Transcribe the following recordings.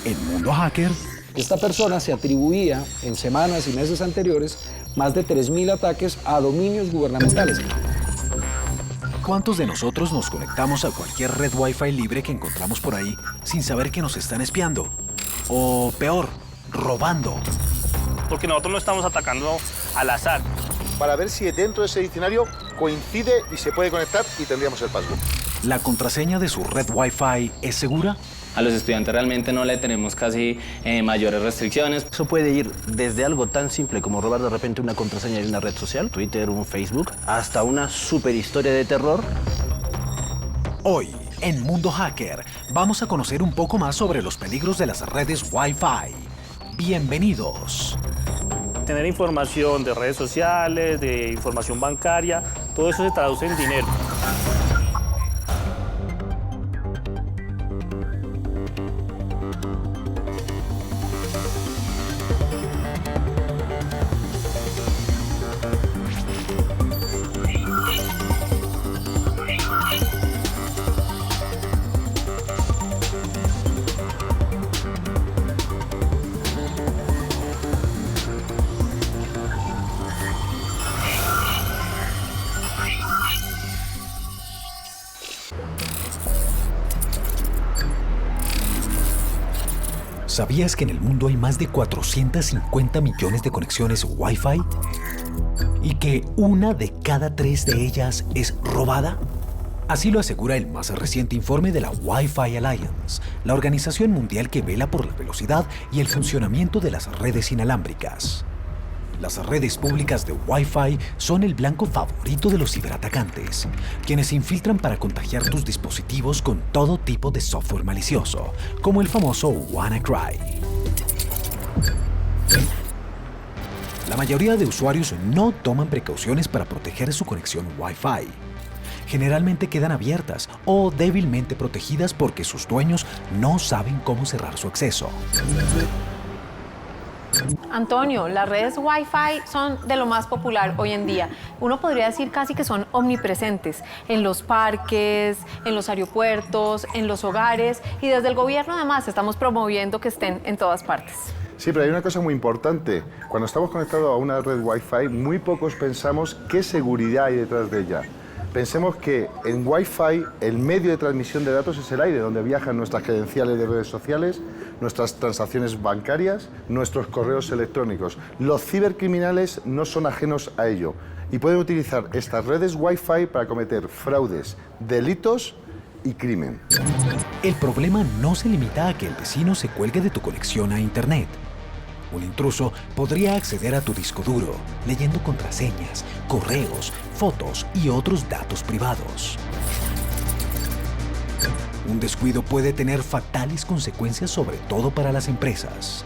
En Mundo Hacker, Esta persona se atribuía en semanas y meses anteriores más de 3.000 ataques a dominios gubernamentales. ¿cuántos de nosotros nos conectamos a cualquier red Wi-Fi libre que encontramos por ahí sin saber que nos están espiando? O peor, robando. Porque nosotros no estamos atacando al azar. Para ver si dentro de ese diccionario coincide y se puede conectar y tendríamos el password. ¿La contraseña de su red Wi-Fi es segura? A los estudiantes realmente no le tenemos casi mayores restricciones. Eso puede ir desde algo tan simple como robar de repente una contraseña de una red social, Twitter, un Facebook, hasta una super historia de terror. Hoy, en Mundo Hacker, vamos a conocer un poco más sobre los peligros de las redes Wi-Fi. Bienvenidos. Tener información de redes sociales, de información bancaria, todo eso se traduce en dinero. ¿Sabías que en el mundo hay más de 450 millones de conexiones Wi-Fi? ¿Y que una de cada 3 de ellas es robada? Así lo asegura el más reciente informe de la Wi-Fi Alliance, la organización mundial que vela por la velocidad y el funcionamiento de las redes inalámbricas. Las redes públicas de Wi-Fi son el blanco favorito de los ciberatacantes, quienes se infiltran para contagiar tus dispositivos con todo tipo de software malicioso, como el famoso WannaCry. La mayoría de usuarios no toman precauciones para proteger su conexión Wi-Fi. Generalmente quedan abiertas o débilmente protegidas porque sus dueños no saben cómo cerrar su acceso. Antonio, las redes Wi-Fi son de lo más popular hoy en día. Uno podría decir casi que son omnipresentes en los parques, en los aeropuertos, en los hogares y desde el gobierno además estamos promoviendo que estén en todas partes. Sí, pero hay una cosa muy importante. Cuando estamos conectados a una red Wi-Fi, muy pocos pensamos qué seguridad hay detrás de ella. Pensemos que en Wi-Fi el medio de transmisión de datos es el aire, donde viajan nuestras credenciales de redes sociales, nuestras transacciones bancarias, nuestros correos electrónicos. Los cibercriminales no son ajenos a ello y pueden utilizar estas redes Wi-Fi para cometer fraudes, delitos y crimen. El problema no se limita a que el vecino se cuelgue de tu conexión a Internet. Un intruso podría acceder a tu disco duro, leyendo contraseñas, correos, fotos y otros datos privados. Un descuido puede tener fatales consecuencias, sobre todo para las empresas.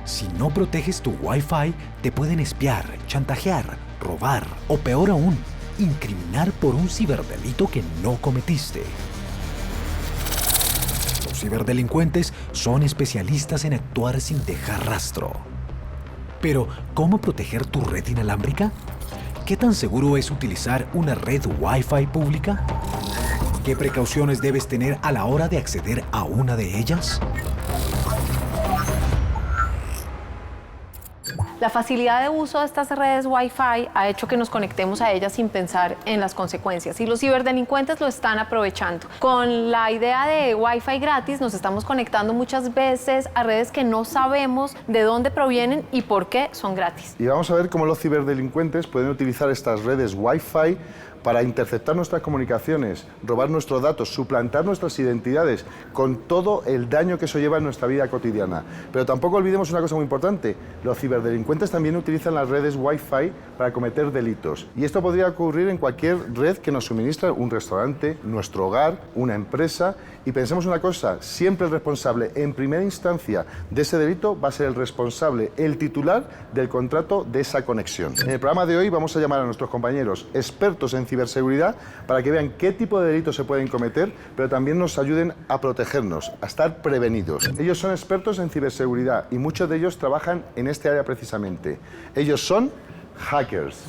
Si no proteges tu Wi-Fi, te pueden espiar, chantajear, robar o peor aún, incriminar por un ciberdelito que no cometiste. Los ciberdelincuentes son especialistas en actuar sin dejar rastro. Pero, ¿cómo proteger tu red inalámbrica? ¿Qué tan seguro es utilizar una red Wi-Fi pública? ¿Qué precauciones debes tener a la hora de acceder a una de ellas? La facilidad de uso de estas redes Wi-Fi ha hecho que nos conectemos a ellas sin pensar en las consecuencias y los ciberdelincuentes lo están aprovechando. Con la idea de Wi-Fi gratis nos estamos conectando muchas veces a redes que no sabemos de dónde provienen y por qué son gratis. Y vamos a ver cómo los ciberdelincuentes pueden utilizar estas redes Wi-Fi para interceptar nuestras comunicaciones, robar nuestros datos, suplantar nuestras identidades, con todo el daño que eso lleva en nuestra vida cotidiana. Pero tampoco olvidemos una cosa muy importante, los ciberdelincuentes también utilizan las redes Wi-Fi para cometer delitos. Y esto podría ocurrir en cualquier red que nos suministra un restaurante, nuestro hogar, una empresa. Y pensemos una cosa, siempre el responsable en primera instancia de ese delito va a ser el responsable, el titular del contrato de esa conexión. En el programa de hoy vamos a llamar a nuestros compañeros expertos en ciberseguridad para que vean qué tipo de delitos se pueden cometer, pero también nos ayuden a protegernos, a estar prevenidos. Ellos son expertos en ciberseguridad y muchos de ellos trabajan en este área precisamente. Ellos son hackers.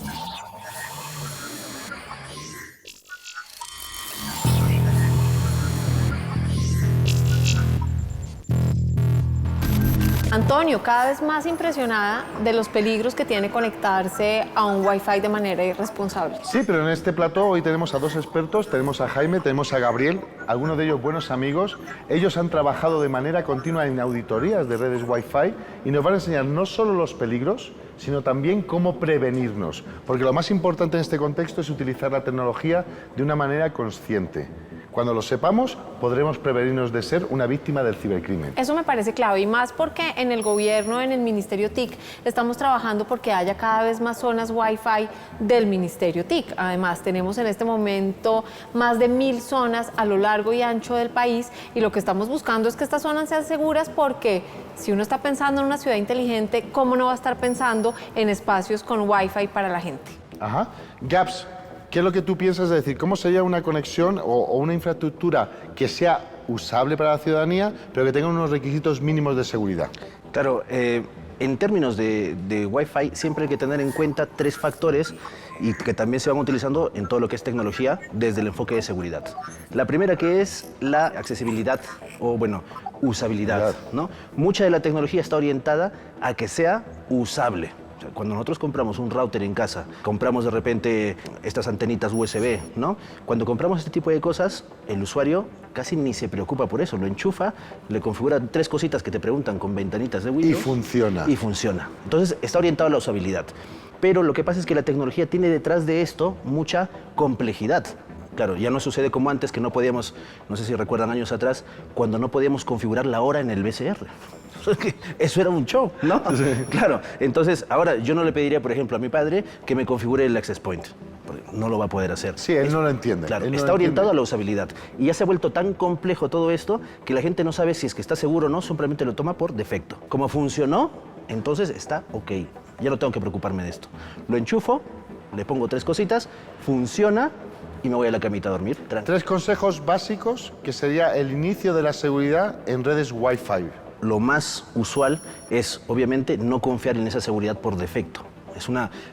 Antonio, cada vez más impresionada de los peligros que tiene conectarse a un Wi-Fi de manera irresponsable. Sí, pero en este plató hoy tenemos a dos expertos, tenemos a Jaime, tenemos a Gabriel, algunos de ellos buenos amigos. Ellos han trabajado de manera continua en auditorías de redes Wi-Fi y nos van a enseñar no solo los peligros, sino también cómo prevenirnos. Porque lo más importante en este contexto es utilizar la tecnología de una manera consciente. Cuando lo sepamos, podremos prevenirnos de ser una víctima del cibercrimen. Eso me parece clave, y más porque en el gobierno, en el Ministerio TIC, estamos trabajando porque haya cada vez más zonas Wi-Fi del Ministerio TIC. Además, tenemos en este momento más de 1000 zonas a lo largo y ancho del país, y lo que estamos buscando es que estas zonas sean seguras, porque si uno está pensando en una ciudad inteligente, ¿cómo no va a estar pensando en espacios con Wi-Fi para la gente? Ajá. Gaps, ¿qué es lo que tú piensas de decir? ¿Cómo sería una conexión o una infraestructura que sea usable para la ciudadanía, pero que tenga unos requisitos mínimos de seguridad? Claro, en términos de Wi-Fi siempre hay que tener en cuenta 3 factores y que también se van utilizando en todo lo que es tecnología desde el enfoque de seguridad. La primera, que es la accesibilidad o, bueno, usabilidad, ¿no? Mucha de la tecnología está orientada a que sea usable. O sea, cuando nosotros compramos un router en casa, compramos de repente estas antenitas USB, ¿no? Cuando compramos este tipo de cosas, el usuario casi ni se preocupa por eso. Lo enchufa, le configura 3 cositas que te preguntan con ventanitas de Windows. Y funciona. Y funciona. Entonces, está orientado a la usabilidad. Pero lo que pasa es que la tecnología tiene detrás de esto mucha complejidad. Claro, ya no sucede como antes, que no podíamos, no sé si recuerdan años atrás, cuando no podíamos configurar la hora en el VCR. Eso era un show, ¿no? Sí. Claro, entonces ahora yo no le pediría, por ejemplo, a mi padre que me configure el access point, porque no lo va a poder hacer. Sí, él no lo entiende. Claro, él no está orientado a la usabilidad. Y ya se ha vuelto tan complejo todo esto que la gente no sabe si es que está seguro o no, simplemente lo toma por defecto. Como funcionó, entonces está ok. Ya no tengo que preocuparme de esto. Lo enchufo, le pongo 3 cositas, funciona y me voy a la camita a dormir. 3 consejos básicos que sería el inicio de la seguridad en redes Wi-Fi. Lo más usual es, obviamente, no confiar en esa seguridad por defecto.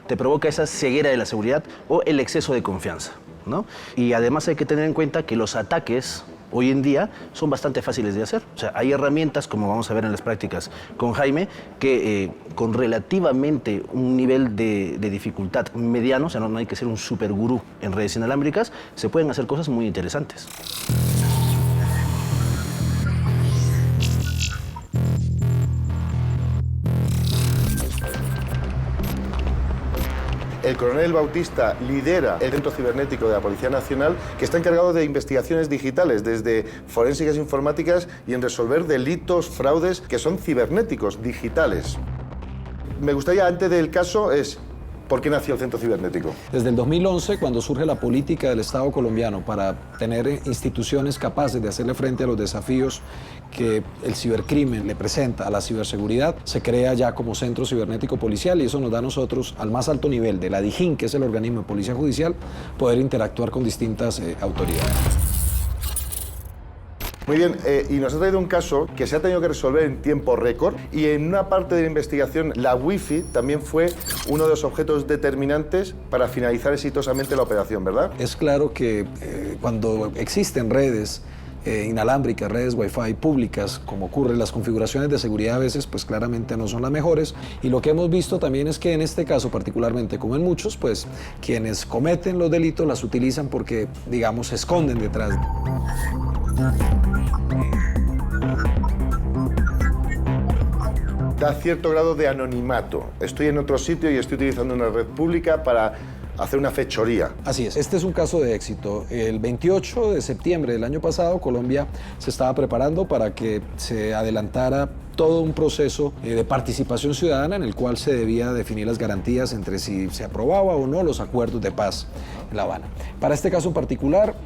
Te provoca esa ceguera de la seguridad o el exceso de confianza, ¿no? Y además hay que tener en cuenta que los ataques hoy en día son bastante fáciles de hacer. O sea, hay herramientas, como vamos a ver en las prácticas con Jaime, que con relativamente un nivel de dificultad mediano, o sea, no hay que ser un super gurú en redes inalámbricas, se pueden hacer cosas muy interesantes. El coronel Bautista lidera el Centro Cibernético de la Policía Nacional, que está encargado de investigaciones digitales, desde forensicas informáticas y en resolver delitos, fraudes que son cibernéticos, digitales. Me gustaría, antes del caso, ¿por qué nació el Centro Cibernético? Desde el 2011, cuando surge la política del Estado colombiano para tener instituciones capaces de hacerle frente a los desafíos que el cibercrimen le presenta a la ciberseguridad, se crea ya como Centro Cibernético Policial, y eso nos da a nosotros, al más alto nivel de la DIJÍN, que es el organismo de policía judicial, poder interactuar con distintas autoridades. Muy bien, y nos ha traído un caso que se ha tenido que resolver en tiempo récord, y en una parte de la investigación la Wi-Fi también fue uno de los objetos determinantes para finalizar exitosamente la operación, ¿verdad? Es claro que cuando existen redes inalámbricas, redes Wi-Fi públicas, como ocurre, las configuraciones de seguridad a veces pues claramente no son las mejores, y lo que hemos visto también es que en este caso particularmente, como en muchos, pues quienes cometen los delitos las utilizan porque, digamos, se esconden detrás. Da cierto grado de anonimato. Estoy en otro sitio y estoy utilizando una red pública para hacer una fechoría. Así es, este es un caso de éxito. El 28 de septiembre del año pasado, Colombia se estaba preparando para que se adelantara todo un proceso de participación ciudadana en el cual se debía definir las garantías entre si se aprobaba o no los acuerdos de paz en La Habana. Para este caso en particular,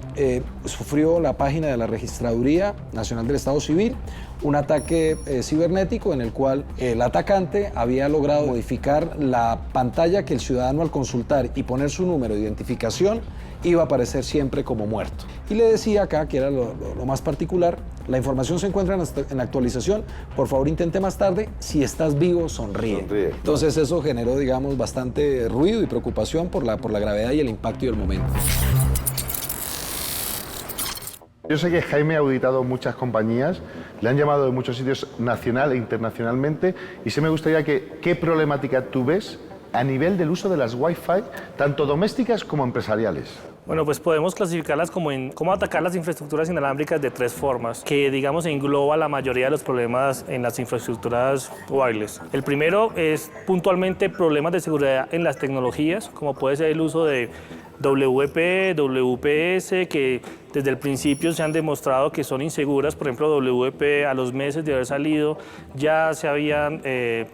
sufrió la página de la Registraduría Nacional del Estado Civil un ataque cibernético en el cual el atacante había logrado modificar la pantalla que el ciudadano, al consultar y poner su número de identificación, iba a aparecer siempre como muerto. Y le decía acá, que era lo más particular, la información se encuentra en actualización, por favor intente más tarde, si estás vivo, sonríe. Entonces eso generó, digamos, bastante ruido y preocupación por la gravedad y el impacto del momento. Yo sé que Jaime ha auditado muchas compañías, le han llamado de muchos sitios nacional e internacionalmente, y sí me gustaría qué problemática tú ves a nivel del uso de las Wi-Fi, tanto domésticas como empresariales. Bueno, pues podemos clasificarlas cómo atacar las infraestructuras inalámbricas de tres formas, que digamos engloba la mayoría de los problemas en las infraestructuras wireless. El primero es puntualmente problemas de seguridad en las tecnologías, como puede ser el uso de WP, WPS, que desde el principio se han demostrado que son inseguras. Por ejemplo, WP a los meses de haber salido ya se habían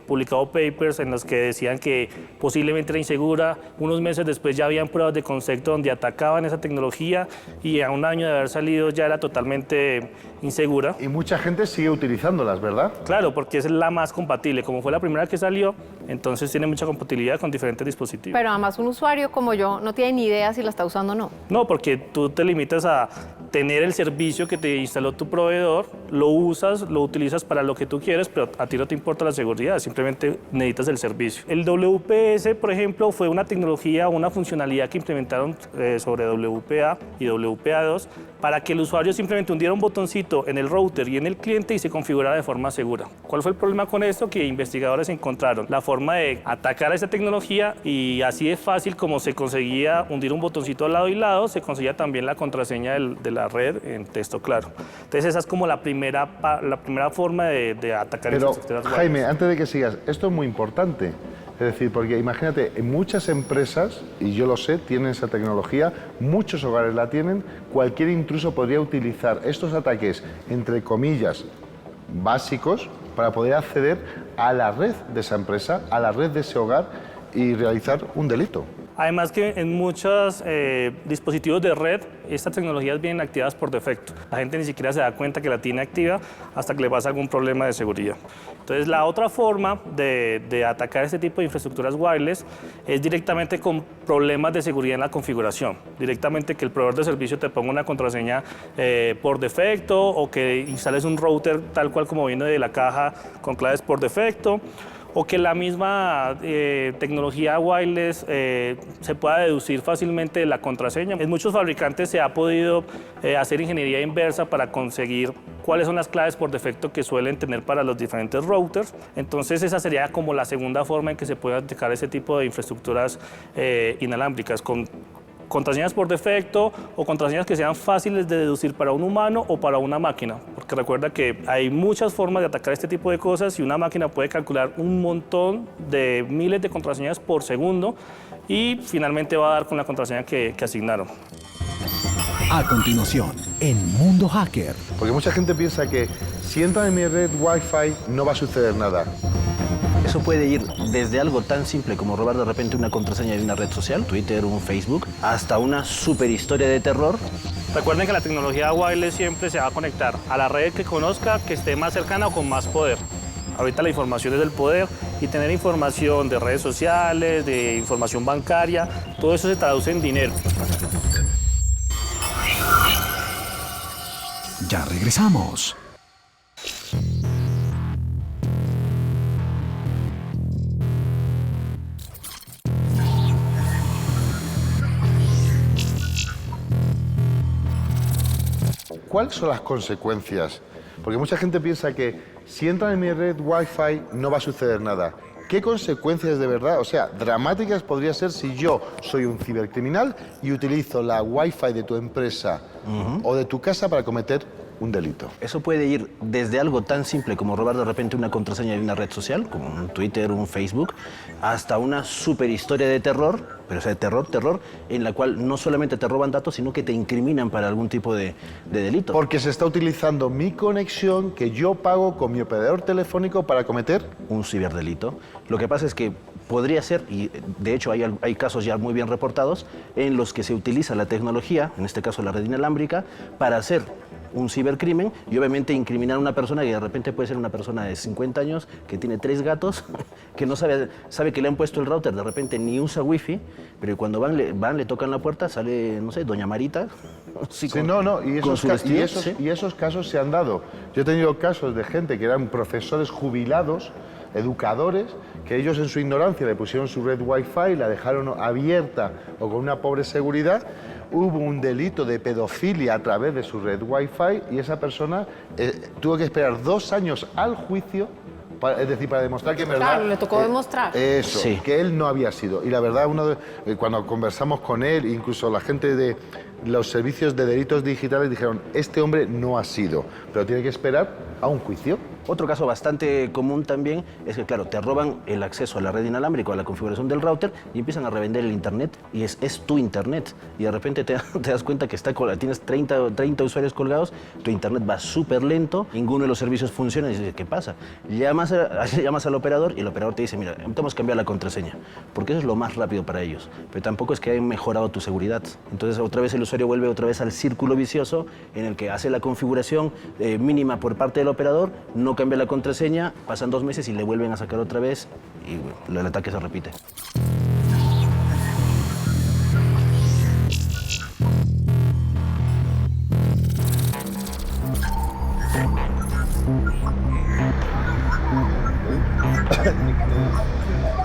publicado papers en los que decían que posiblemente era insegura. Unos meses después ya habían pruebas de concepto donde atacaban esa tecnología y a un año de haber salido ya era totalmente insegura. Y mucha gente sigue utilizándolas, ¿verdad? Claro, porque es la más compatible. Como fue la primera que salió, entonces tiene mucha compatibilidad con diferentes dispositivos. Pero además un usuario como yo no tiene ni idea si la está usando o no. No, porque tú te limitas a tener el servicio que te instaló tu proveedor, lo usas, lo utilizas para lo que tú quieres, pero a ti no te importa la seguridad, simplemente necesitas el servicio. El WPS, por ejemplo, fue una tecnología, una funcionalidad que implementaron sobre WPA y WPA2 para que el usuario simplemente hundiera un botoncito en el router y en el cliente y se configurara de forma segura. ¿Cuál fue el problema con esto? Que investigadores encontraron la forma de atacar a esa tecnología y así de fácil como se conseguía hundir un botoncito al lado y lado, se conseguía también la contraseña de la red en texto claro. Entonces esa es como la primera forma de atacar Pero, infraestructuras wireless. Jaime, antes de que sigas, esto es muy importante. Es decir, porque imagínate, en muchas empresas, y yo lo sé, tienen esa tecnología, muchos hogares la tienen, cualquier intruso podría utilizar estos ataques, entre comillas, básicos, para poder acceder a la red de esa empresa, a la red de ese hogar y realizar un delito. Además que en muchos dispositivos de red, estas tecnologías vienen activadas por defecto. La gente ni siquiera se da cuenta que la tiene activa hasta que le pasa algún problema de seguridad. Entonces, la otra forma de atacar este tipo de infraestructuras wireless es directamente con problemas de seguridad en la configuración. Directamente que el proveedor de servicio te ponga una contraseña por defecto o que instales un router tal cual como viene de la caja con claves por defecto, o que la misma tecnología wireless se pueda deducir fácilmente de la contraseña. En muchos fabricantes se ha podido hacer ingeniería inversa para conseguir cuáles son las claves por defecto que suelen tener para los diferentes routers. Entonces esa sería como la segunda forma en que se puede atacar ese tipo de infraestructuras inalámbricas, con contraseñas por defecto o contraseñas que sean fáciles de deducir para un humano o para una máquina, porque recuerda que hay muchas formas de atacar este tipo de cosas y una máquina puede calcular un montón de miles de contraseñas por segundo y finalmente va a dar con la contraseña que asignaron. A continuación, en Mundo Hacker. Porque mucha gente piensa que si entran en mi red Wi-Fi no va a suceder nada. Eso puede ir desde algo tan simple como robar de repente una contraseña de una red social, Twitter, un Facebook, hasta una super historia de terror. Recuerden que la tecnología wireless siempre se va a conectar a la red que conozca, que esté más cercana o con más poder. Ahorita la información es del poder y tener información de redes sociales, de información bancaria, todo eso se traduce en dinero. Ya regresamos. ¿Cuáles son las consecuencias? Porque mucha gente piensa que si entran en mi red Wi-Fi no va a suceder nada. ¿Qué consecuencias de verdad, o sea, dramáticas podría ser si yo soy un cibercriminal y utilizo la Wi-Fi de tu empresa o de tu casa para cometer un delito? Eso puede ir desde algo tan simple como robar de repente una contraseña de una red social, como un Twitter, un Facebook, hasta una super historia de terror, pero o sea, terror, en la cual no solamente te roban datos, sino que te incriminan para algún tipo de delito. Porque se está utilizando mi conexión que yo pago con mi operador telefónico para cometer un ciberdelito. Lo que pasa es que podría ser, y de hecho hay casos ya muy bien reportados, en los que se utiliza la tecnología, en este caso la red inalámbrica, para hacer un cibercrimen y obviamente incriminar a una persona que de repente puede ser una persona de 50 años que tiene 3 gatos, que no sabe que le han puesto el router, de repente ni usa wifi, pero cuando le tocan la puerta, sale, no sé, doña Marita. Sí, y esos casos se han dado. Yo he tenido casos de gente que eran profesores jubilados, educadores, que ellos en su ignorancia le pusieron su red Wi-Fi, la dejaron abierta o con una pobre seguridad, hubo un delito de pedofilia a través de su red Wi-Fi y esa persona tuvo que esperar 2 años al juicio, es decir, para demostrar que en verdad... Claro, le tocó demostrar. Eso, Sí. que él no había sido. Y la verdad, cuando conversamos con él, incluso la gente de los servicios de delitos digitales dijeron, este hombre no ha sido, pero tiene que esperar a un juicio. Otro caso bastante común también es que, claro, te roban el acceso a la red inalámbrica o a la configuración del router y empiezan a revender el internet y es tu internet. Y de repente te das cuenta que tienes 30 usuarios colgados, tu internet va súper lento, ninguno de los servicios funciona y dices, ¿qué pasa? Llamas al operador y el operador te dice, mira, tenemos que cambiar la contraseña, porque eso es lo más rápido para ellos. Pero tampoco es que hayan mejorado tu seguridad. Entonces otra vez el usuario vuelve otra vez al círculo vicioso en el que hace la configuración mínima por parte del operador, no cambia la contraseña, pasan 2 meses y le vuelven a sacar otra vez y bueno, el ataque se repite.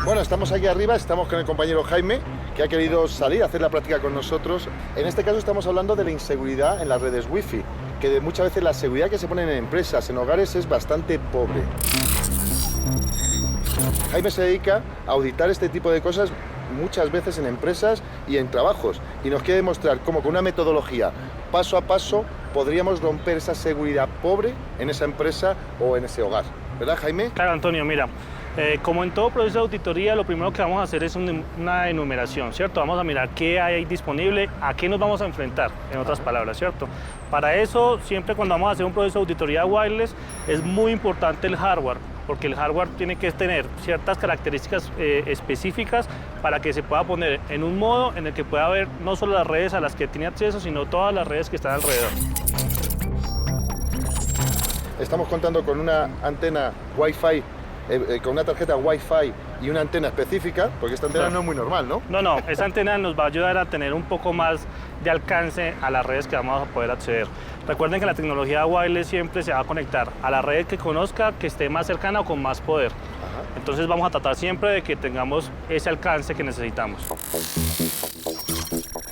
Bueno, estamos aquí arriba, estamos con el compañero Jaime, que ha querido salir a hacer la práctica con nosotros. En este caso estamos hablando de la inseguridad en las redes Wi-Fi, que muchas veces la seguridad que se pone en empresas, en hogares, es bastante pobre. Jaime se dedica a auditar este tipo de cosas muchas veces en empresas y en trabajos, y nos quiere demostrar cómo con una metodología paso a paso podríamos romper esa seguridad pobre en esa empresa o en ese hogar. ¿Verdad, Jaime? Claro, Antonio, mira, como en todo proceso de auditoría, lo primero que vamos a hacer es una enumeración, ¿cierto? Vamos a mirar qué hay disponible, a qué nos vamos a enfrentar, en otras palabras, ¿cierto? Para eso, siempre cuando vamos a hacer un proceso de auditoría wireless, es muy importante el hardware, porque el hardware tiene que tener ciertas características específicas para que se pueda poner en un modo en el que pueda ver no solo las redes a las que tiene acceso, sino todas las redes que están alrededor. Estamos contando con una antena Wi-Fi, con una tarjeta Wi-Fi y una antena específica, porque esta antena no es muy normal, ¿no? No, esa antena nos va a ayudar a tener un poco más de alcance a las redes que vamos a poder acceder. Recuerden que la tecnología wireless siempre se va a conectar a la red que conozca, que esté más cercana o con más poder. Ajá. Entonces vamos a tratar siempre de que tengamos ese alcance que necesitamos.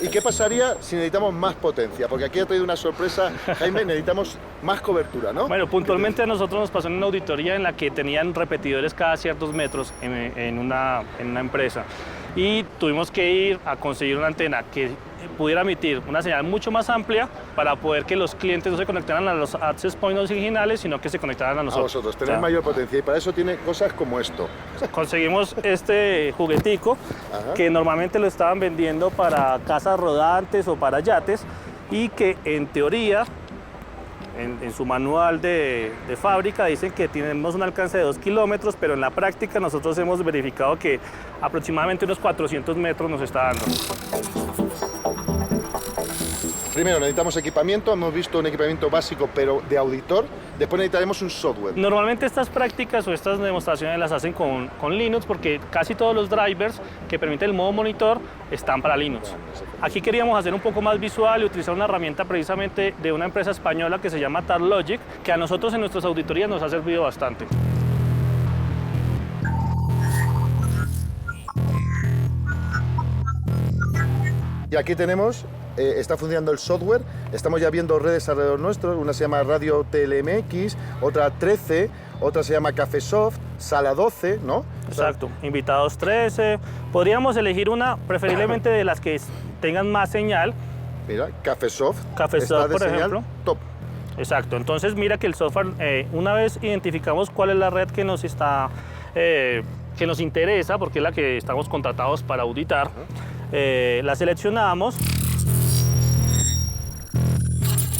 ¿Y qué pasaría si necesitamos más potencia? Porque aquí ha traído una sorpresa, Jaime, necesitamos más cobertura, ¿no? Bueno, puntualmente a nosotros nos pasó en una auditoría en la que tenían repetidores cada ciertos metros en una empresa y tuvimos que ir a conseguir una antena que pudiera emitir una señal mucho más amplia para poder que los clientes no se conectaran a los access points originales, sino que se conectaran a nosotros. A vosotros, tener mayor potencia, y para eso tiene cosas como esto. Conseguimos este juguetico. Ajá. Que normalmente lo estaban vendiendo para casas rodantes o para yates y que en teoría en su manual de fábrica dicen que tenemos un alcance de 2 kilómetros, pero en la práctica nosotros hemos verificado que aproximadamente unos 400 metros nos está dando. Primero necesitamos equipamiento, hemos visto un equipamiento básico pero de auditor, después necesitaremos un software. Normalmente estas prácticas o estas demostraciones las hacen con Linux porque casi todos los drivers que permiten el modo monitor están para Linux. Aquí queríamos hacer un poco más visual y utilizar una herramienta precisamente de una empresa española que se llama TarLogic, que a nosotros en nuestras auditorías nos ha servido bastante. Y aquí tenemos, está funcionando el software, estamos ya viendo redes alrededor nuestro, una se llama Radio TLMX, otra 13, otra se llama Cafesoft, Sala 12, ¿no? Exacto, invitados 13, podríamos elegir una preferiblemente de las que tengan más señal. Mira, Cafesoft, Cafesoft por ejemplo. Top. Exacto, entonces mira que el software, una vez identificamos cuál es la red que nos está, que nos interesa, porque es la que estamos contratados para auditar, la seleccionamos.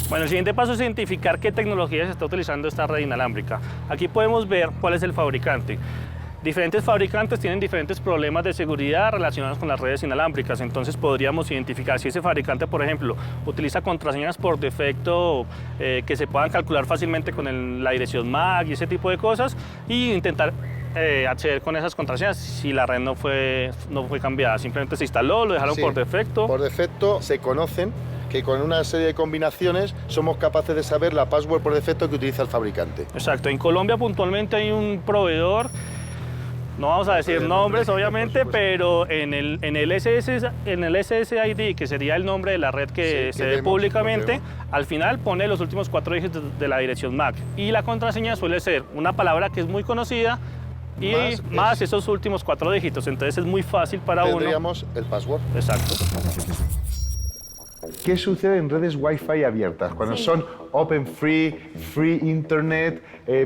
Bueno, el siguiente paso es identificar qué tecnología se está utilizando esta red inalámbrica. Aquí podemos ver cuál es el fabricante. Diferentes fabricantes tienen diferentes problemas de seguridad relacionados con las redes inalámbricas, entonces podríamos identificar si ese fabricante, por ejemplo, utiliza contraseñas por defecto que se puedan calcular fácilmente con la dirección MAC y ese tipo de cosas, y intentar acceder con esas contraseñas si la red no fue cambiada, simplemente se instaló, lo dejaron por defecto. Por defecto se conocen que con una serie de combinaciones somos capaces de saber la password por defecto que utiliza el fabricante. Exacto, en Colombia puntualmente hay un proveedor No vamos a decir nombres, obviamente, pero en el SSID, que sería el nombre de la red que se ve públicamente, al final pone los últimos 4 dígitos de la dirección MAC. Y la contraseña suele ser una palabra que es muy conocida y más esos últimos 4 dígitos. Entonces es muy fácil para uno. Tendríamos el password. Exacto. ¿Qué sucede en redes Wi-Fi abiertas? Cuando son open free, free internet,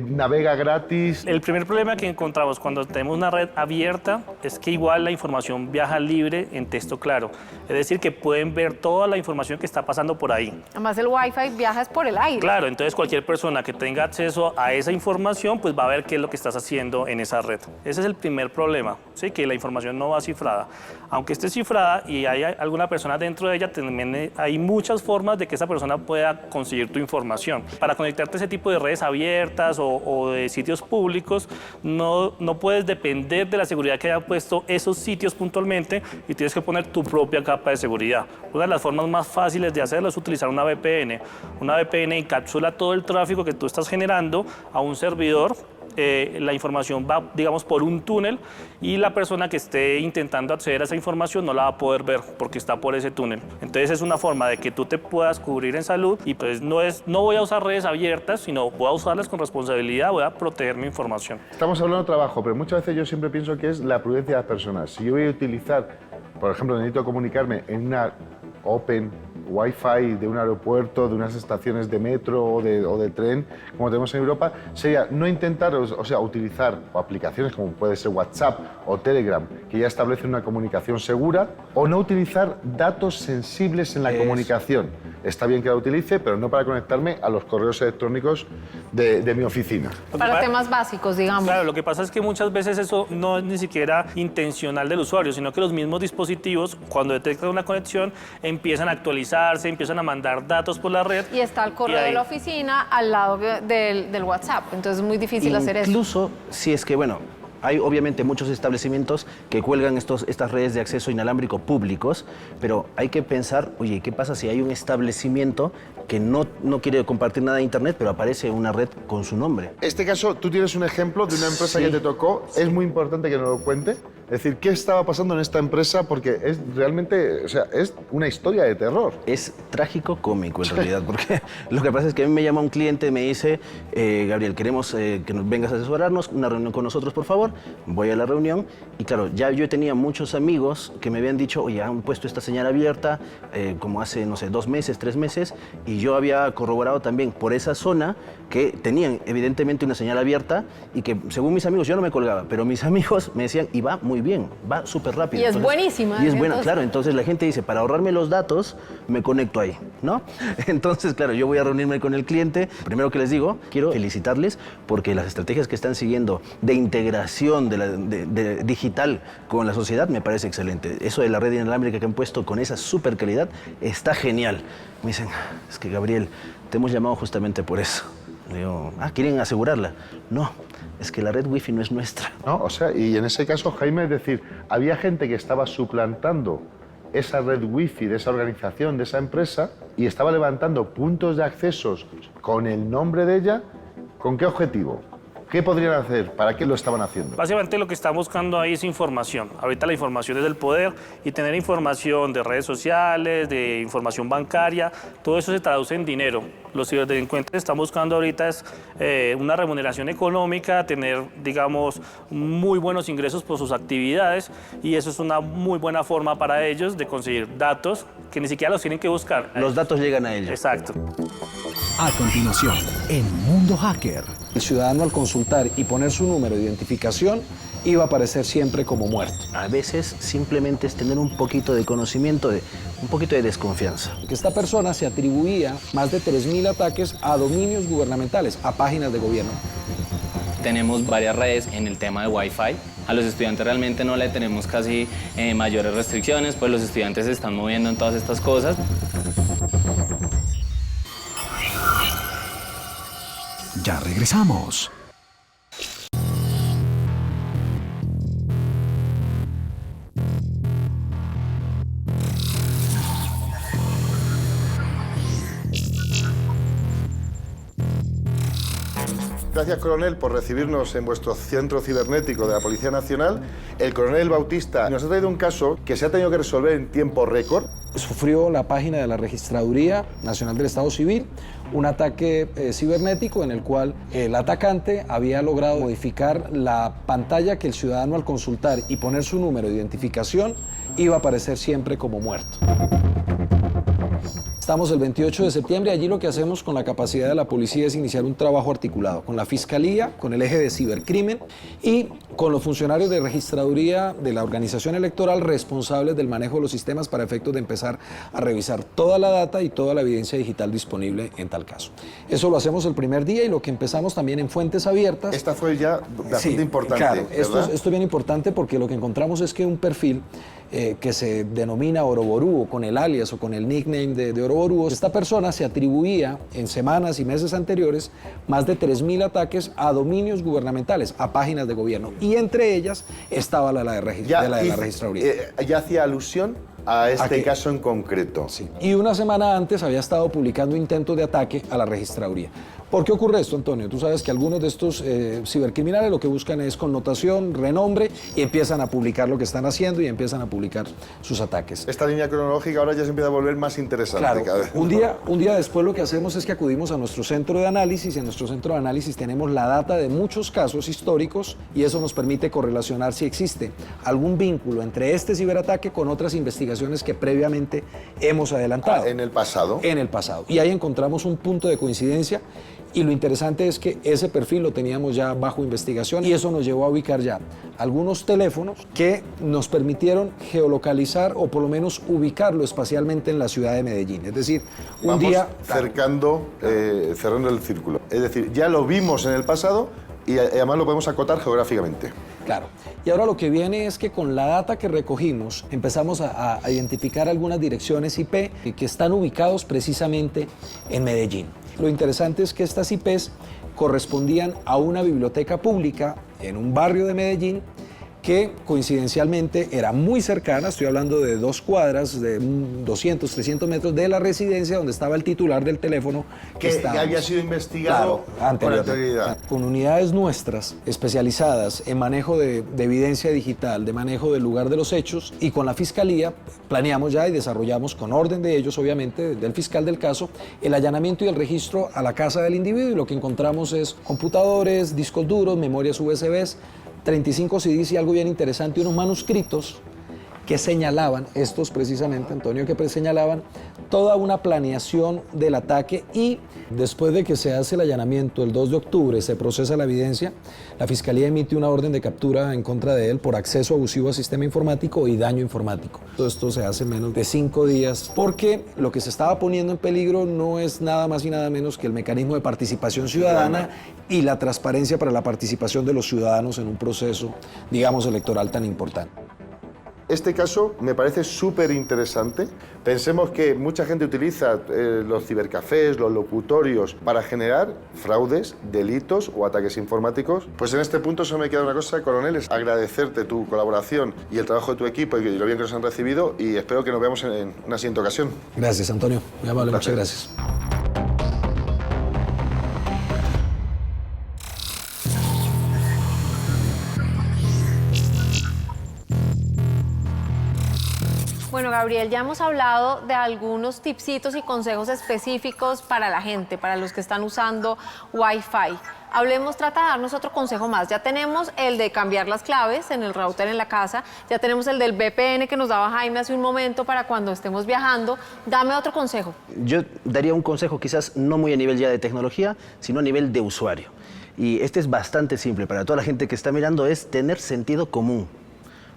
navega gratis. El primer problema que encontramos cuando tenemos una red abierta es que igual la información viaja libre en texto claro. Es decir, que pueden ver toda la información que está pasando por ahí. Además, el Wi-Fi viaja es por el aire. Claro, entonces cualquier persona que tenga acceso a esa información, pues va a ver qué es lo que estás haciendo en esa red. Ese es el primer problema, ¿sí? Que la información no va cifrada. Aunque esté cifrada y haya alguna persona dentro de ella, también hay muchas formas de que esa persona pueda conseguir tu información. Para conectarte a ese tipo de redes abiertas o de sitios públicos, no puedes depender de la seguridad que hayan puesto esos sitios puntualmente y tienes que poner tu propia capa de seguridad. Una de las formas más fáciles de hacerlo es utilizar una VPN. Una VPN encapsula todo el tráfico que tú estás generando a un servidor. La información va, digamos, por un túnel y la persona que esté intentando acceder a esa información no la va a poder ver porque está por ese túnel. Entonces es una forma de que tú te puedas cubrir en salud y pues no voy a usar redes abiertas, sino voy a usarlas con responsabilidad, voy a proteger mi información. Estamos hablando de trabajo, pero muchas veces yo siempre pienso que es la prudencia de las personas. Si yo voy a utilizar, por ejemplo, necesito comunicarme en una open Wi-Fi de un aeropuerto, de unas estaciones de metro o de tren, como tenemos en Europa, sería no intentar, o sea, utilizar aplicaciones como puede ser WhatsApp o Telegram, que ya establecen una comunicación segura, o no utilizar datos sensibles en la comunicación. Está bien que la utilice, pero no para conectarme a los correos electrónicos de mi oficina. Para temas básicos, digamos. Claro, lo que pasa es que muchas veces eso no es ni siquiera intencional del usuario, sino que los mismos dispositivos, cuando detectan una conexión, empiezan a actualizarse, empiezan a mandar datos por la red. Y está el correo de la oficina al lado del WhatsApp, entonces es muy difícil hacer eso. Incluso si es que, bueno, hay obviamente muchos establecimientos que cuelgan estas redes de acceso inalámbrico públicos, pero hay que pensar, oye, ¿qué pasa si hay un establecimiento que no quiere compartir nada de internet, pero aparece una red con su nombre? En este caso, tú tienes un ejemplo de una empresa que te tocó. Es muy importante que nos lo cuente. Es decir, ¿qué estaba pasando en esta empresa? Porque es realmente, o sea, es una historia de terror. Es trágico cómico en realidad, porque lo que pasa es que a mí me llama un cliente y me dice, Gabriel, queremos que nos vengas a asesorarnos, una reunión con nosotros, por favor. Voy a la reunión y claro, ya yo tenía muchos amigos que me habían dicho, oye, han puesto esta señal abierta como hace, no sé, 2 meses, 3 meses, y yo había corroborado también por esa zona que tenían evidentemente una señal abierta y que según mis amigos, yo no me colgaba, pero mis amigos me decían, y va muy bien, va súper rápido. Y es buenísima. Y es buena, claro. Entonces la gente dice, para ahorrarme los datos, me conecto ahí, ¿no? Entonces, claro, yo voy a reunirme con el cliente. Primero que les digo, quiero felicitarles porque las estrategias que están siguiendo de integración de digital con la sociedad me parece excelente. Eso de la red inalámbrica que han puesto con esa súper calidad está genial. Me dicen, es que Gabriel, te hemos llamado justamente por eso. Le digo, ¿quieren asegurarla? No, es que la red wifi no es nuestra. ¿No? O sea, y en ese caso, Jaime, es decir, había gente que estaba suplantando esa red wifi de esa organización, de esa empresa, y estaba levantando puntos de accesos con el nombre de ella. ¿Con qué objetivo? ¿Qué podrían hacer? ¿Para qué lo estaban haciendo? Básicamente lo que están buscando ahí es información. Ahorita la información es del poder y tener información de redes sociales, de información bancaria, todo eso se traduce en dinero. Los ciberdelincuentes están buscando ahorita es una remuneración económica, tener, digamos, muy buenos ingresos por sus actividades y eso es una muy buena forma para ellos de conseguir datos que ni siquiera los tienen que buscar. Los datos llegan a ellos. Exacto. A continuación, en Mundo Hacker. El ciudadano al consultar y poner su número de identificación iba a aparecer siempre como muerto. A veces simplemente es tener un poquito de conocimiento, un poquito de desconfianza. Que esta persona se atribuía más de 3.000 ataques a dominios gubernamentales, a páginas de gobierno. Tenemos varias redes en el tema de Wi-Fi. A los estudiantes realmente no le tenemos casi mayores restricciones, pues los estudiantes se están moviendo en todas estas cosas. Ya regresamos. Gracias, coronel, por recibirnos en vuestro centro cibernético de la Policía Nacional. El coronel Bautista nos ha traído un caso que se ha tenido que resolver en tiempo récord. Sufrió la página de la Registraduría Nacional del Estado Civil un ataque cibernético en el cual el atacante había logrado modificar la pantalla que el ciudadano al consultar y poner su número de identificación iba a aparecer siempre como muerto. Estamos el 28 de septiembre, allí lo que hacemos con la capacidad de la policía es iniciar un trabajo articulado con la Fiscalía, con el eje de cibercrimen y con los funcionarios de registraduría de la organización electoral responsables del manejo de los sistemas para efectos de empezar a revisar toda la data y toda la evidencia digital disponible en tal caso. Eso lo hacemos el primer día y lo que empezamos también en fuentes abiertas. Esta fue ya bastante importante. Claro, esto es bien importante porque lo que encontramos es que un perfil que se denomina Oroború con el alias o con el nickname de Oroború, esta persona se atribuía en semanas y meses anteriores más de 3.000 ataques a dominios gubernamentales, a páginas de gobierno, y entre ellas estaba la de la registraduría. Ya hacía alusión a este caso en concreto. Sí. Y una semana antes había estado publicando intentos de ataque a la registraduría. ¿Por qué ocurre esto, Antonio? Tú sabes que algunos de estos cibercriminales lo que buscan es connotación, renombre, y empiezan a publicar lo que están haciendo y empiezan a publicar sus ataques. Esta línea cronológica ahora ya se empieza a volver más interesante. Claro, cada vez. un día después lo que hacemos es que acudimos a nuestro centro de análisis y en nuestro centro de análisis tenemos la data de muchos casos históricos y eso nos permite correlacionar si existe algún vínculo entre este ciberataque con otras investigaciones que previamente hemos adelantado. ¿En el pasado? En el pasado. Y ahí encontramos un punto de coincidencia y lo interesante es que ese perfil lo teníamos ya bajo investigación y eso nos llevó a ubicar ya algunos teléfonos que nos permitieron geolocalizar o por lo menos ubicarlo espacialmente en la ciudad de Medellín. Es decir, un día... cerrando el círculo. Es decir, ya lo vimos en el pasado y además lo podemos acotar geográficamente. Claro. Y ahora lo que viene es que con la data que recogimos empezamos a identificar algunas direcciones IP que están ubicados precisamente en Medellín. Lo interesante es que estas IPs correspondían a una biblioteca pública en un barrio de Medellín que coincidencialmente era muy cercana, estoy hablando de 2 cuadras, de 200, 300 metros de la residencia donde estaba el titular del teléfono que había sido investigado con anterioridad. Con unidades nuestras especializadas en manejo de evidencia digital, de manejo del lugar de los hechos y con la Fiscalía planeamos ya y desarrollamos con orden de ellos, obviamente, del fiscal del caso, el allanamiento y el registro a la casa del individuo y lo que encontramos es computadores, discos duros, memorias USBs, 35 CDs y algo bien interesante, unos manuscritos que señalaban, estos precisamente, Antonio, que señalaban toda una planeación del ataque y después de que se hace el allanamiento el 2 de octubre, se procesa la evidencia, la Fiscalía emite una orden de captura en contra de él por acceso abusivo al sistema informático y daño informático. Todo esto se hace en menos de 5 días porque lo que se estaba poniendo en peligro no es nada más y nada menos que el mecanismo de participación ciudadana y la transparencia para la participación de los ciudadanos en un proceso, digamos, electoral tan importante. Este caso me parece súper interesante. Pensemos que mucha gente utiliza los cibercafés, los locutorios para generar fraudes, delitos o ataques informáticos. Pues en este punto solo me queda una cosa, coronel, es agradecerte tu colaboración y el trabajo de tu equipo y lo bien que nos han recibido y espero que nos veamos en una siguiente ocasión. Gracias, Antonio. Muy amable, muchas gracias. Bueno, Gabriel, ya hemos hablado de algunos tipsitos y consejos específicos para la gente, para los que están usando Wi-Fi. Trata de darnos otro consejo más. Ya tenemos el de cambiar las claves en el router en la casa, ya tenemos el del VPN que nos daba Jaime hace un momento para cuando estemos viajando. Dame otro consejo. Yo daría un consejo quizás no muy a nivel ya de tecnología, sino a nivel de usuario. Y este es bastante simple para toda la gente que está mirando, es tener sentido común.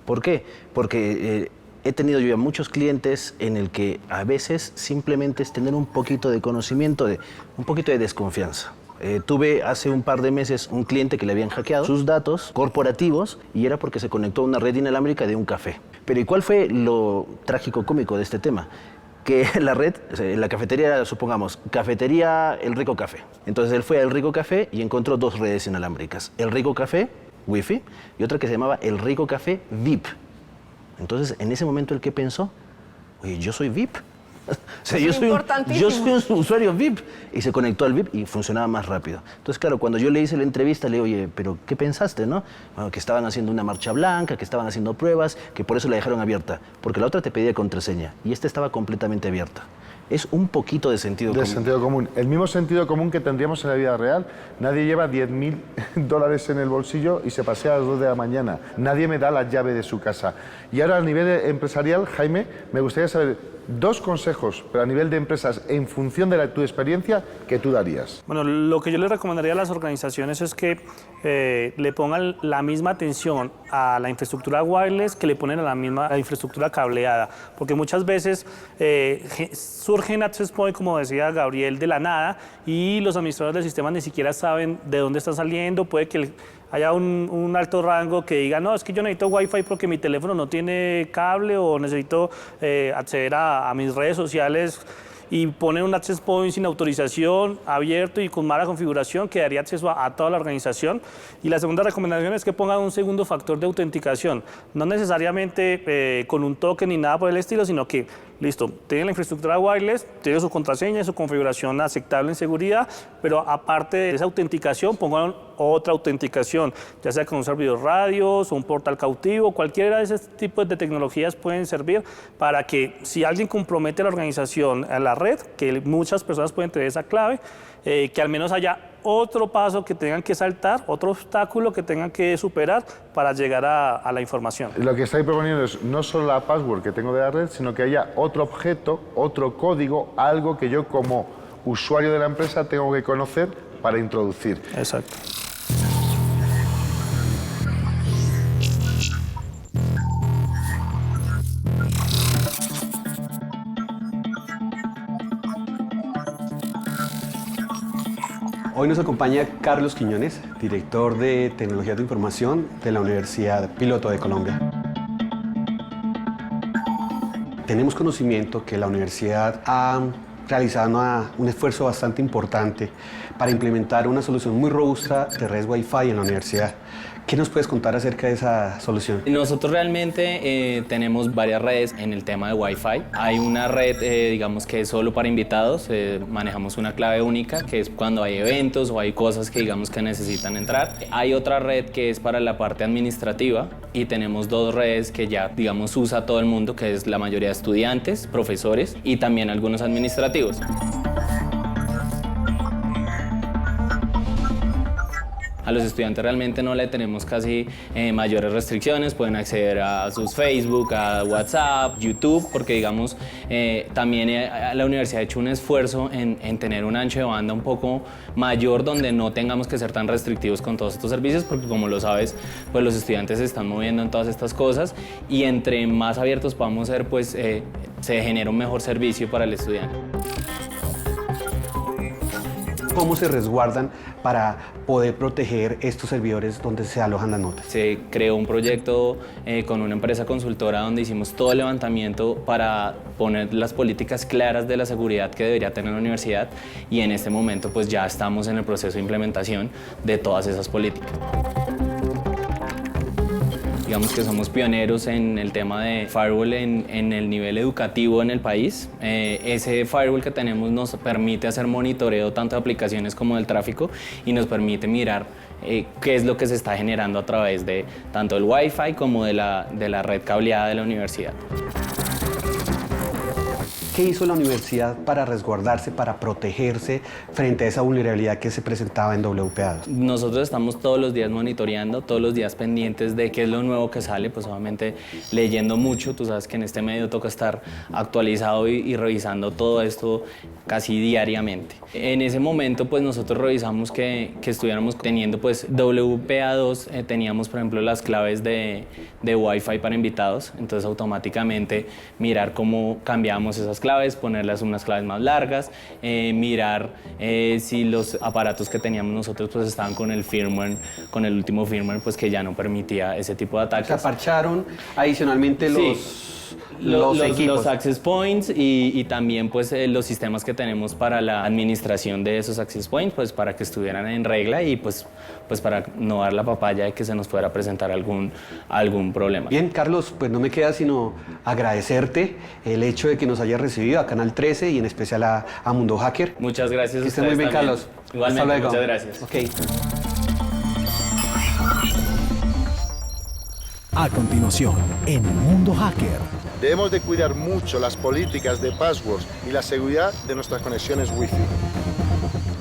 ¿Por qué? Porque he tenido yo ya muchos clientes en el que a veces simplemente es tener un poquito de conocimiento, un poquito de desconfianza. Tuve hace un par de meses un cliente que le habían hackeado sus datos corporativos y era porque se conectó a una red inalámbrica de un café. Pero ¿y cuál fue lo trágico cómico de este tema? Que la red, la cafetería, supongamos, cafetería El Rico Café. Entonces él fue al Rico Café y encontró 2 redes inalámbricas. El Rico Café, Wi-Fi, y otra que se llamaba El Rico Café VIP. Entonces, en ese momento, ¿el qué pensó? Oye, yo soy VIP. O sea, yo soy un usuario VIP y se conectó al VIP y funcionaba más rápido. Entonces, claro, cuando yo le hice la entrevista, le digo, oye, ¿pero qué pensaste, no? Bueno, que estaban haciendo una marcha blanca, que estaban haciendo pruebas, que por eso la dejaron abierta. Porque la otra te pedía contraseña y esta estaba completamente abierta. Es un poquito de sentido común. De sentido común. El mismo sentido común que tendríamos en la vida real. Nadie lleva $10.000 en el bolsillo y se pasea a las 2 de la mañana. Nadie me da la llave de su casa. Y ahora a nivel empresarial, Jaime, me gustaría saber 2 consejos, pero a nivel de empresas, en función de tu experiencia, que tú darías. Bueno, lo que yo le recomendaría a las organizaciones es que le pongan la misma atención a la infraestructura wireless que le ponen a la infraestructura cableada, porque muchas veces surgen access point, como decía Gabriel, de la nada y los administradores del sistema ni siquiera saben de dónde está saliendo. Puede que haya un alto rango que diga, no, es que yo necesito Wi-Fi porque mi teléfono no tiene cable o necesito acceder a mis redes sociales, y ponen un access point sin autorización, abierto y con mala configuración, que daría acceso a toda la organización. Y la segunda recomendación es que pongan un segundo factor de autenticación, no necesariamente con un token ni nada por el estilo, sino que, listo, tienen la infraestructura wireless, tienen su contraseña, su configuración aceptable en seguridad, pero aparte de esa autenticación, pongan otra autenticación, ya sea con un servidor radios o un portal cautivo. Cualquiera de esos tipos de tecnologías pueden servir para que, si alguien compromete a la organización, a la red, que muchas personas pueden tener esa clave, que al menos haya otro paso que tengan que saltar, otro obstáculo que tengan que superar para llegar a la información. Lo que estáis proponiendo es no solo la password que tengo de la red, sino que haya otro objeto, otro código, algo que yo como usuario de la empresa tengo que conocer para introducir. Exacto. Hoy nos acompaña Carlos Quiñones, director de Tecnologías de Información de la Universidad Piloto de Colombia. Tenemos conocimiento que la universidad ha realizado un esfuerzo bastante importante para implementar una solución muy robusta de redes Wi-Fi en la universidad. ¿Qué nos puedes contar acerca de esa solución? Nosotros realmente tenemos varias redes en el tema de Wi-Fi. Hay una red, digamos, que es solo para invitados. Manejamos una clave única, que es cuando hay eventos o hay cosas que, digamos, que necesitan entrar. Hay otra red que es para la parte administrativa y tenemos 2 redes que ya, digamos, usa todo el mundo, que es la mayoría de estudiantes, profesores y también algunos administrativos. A los estudiantes realmente no le tenemos casi mayores restricciones, pueden acceder a sus Facebook, a WhatsApp, YouTube, porque digamos también la universidad ha hecho un esfuerzo en tener un ancho de banda un poco mayor donde no tengamos que ser tan restrictivos con todos estos servicios, porque como lo sabes, pues los estudiantes se están moviendo en todas estas cosas y entre más abiertos podamos ser, pues se genera un mejor servicio para el estudiante. ¿Cómo se resguardan para poder proteger estos servidores donde se alojan las notas? Se creó un proyecto con una empresa consultora donde hicimos todo el levantamiento para poner las políticas claras de la seguridad que debería tener la universidad y en este momento pues ya estamos en el proceso de implementación de todas esas políticas. Digamos que somos pioneros en el tema de firewall en el nivel educativo en el país. Ese firewall que tenemos nos permite hacer monitoreo tanto de aplicaciones como del tráfico y nos permite mirar qué es lo que se está generando a través de tanto el Wi-Fi como de la red cableada de la universidad. ¿Qué hizo la universidad para resguardarse, para protegerse frente a esa vulnerabilidad que se presentaba en WPA2? Nosotros estamos todos los días monitoreando, todos los días pendientes de qué es lo nuevo que sale, pues obviamente leyendo mucho. Tú sabes que en este medio toca estar actualizado y revisando todo esto casi diariamente. En ese momento pues nosotros revisamos que estuviéramos teniendo pues WPA2, teníamos por ejemplo las claves de Wi-Fi para invitados, entonces automáticamente mirar cómo cambiamos esas claves, ponerlas unas claves más largas, mirar si los aparatos que teníamos nosotros pues estaban con el firmware, con el último firmware pues que ya no permitía ese tipo de ataques. Se parcharon adicionalmente los equipos. Los access points y también pues los sistemas que tenemos para la administración de esos access points, pues para que estuvieran en regla y pues para no dar la papaya de que se nos fuera a presentar algún problema. Bien, Carlos, pues no me queda sino agradecerte el hecho de que nos hayas recibido a Canal 13 y en especial a Mundo Hacker. Muchas gracias. Que estés muy bien, también. Carlos. Igualmente, Hasta luego. muchas gracias. Ok. A continuación, en Mundo Hacker. Debemos de cuidar mucho las políticas de passwords y la seguridad de nuestras conexiones Wi-Fi.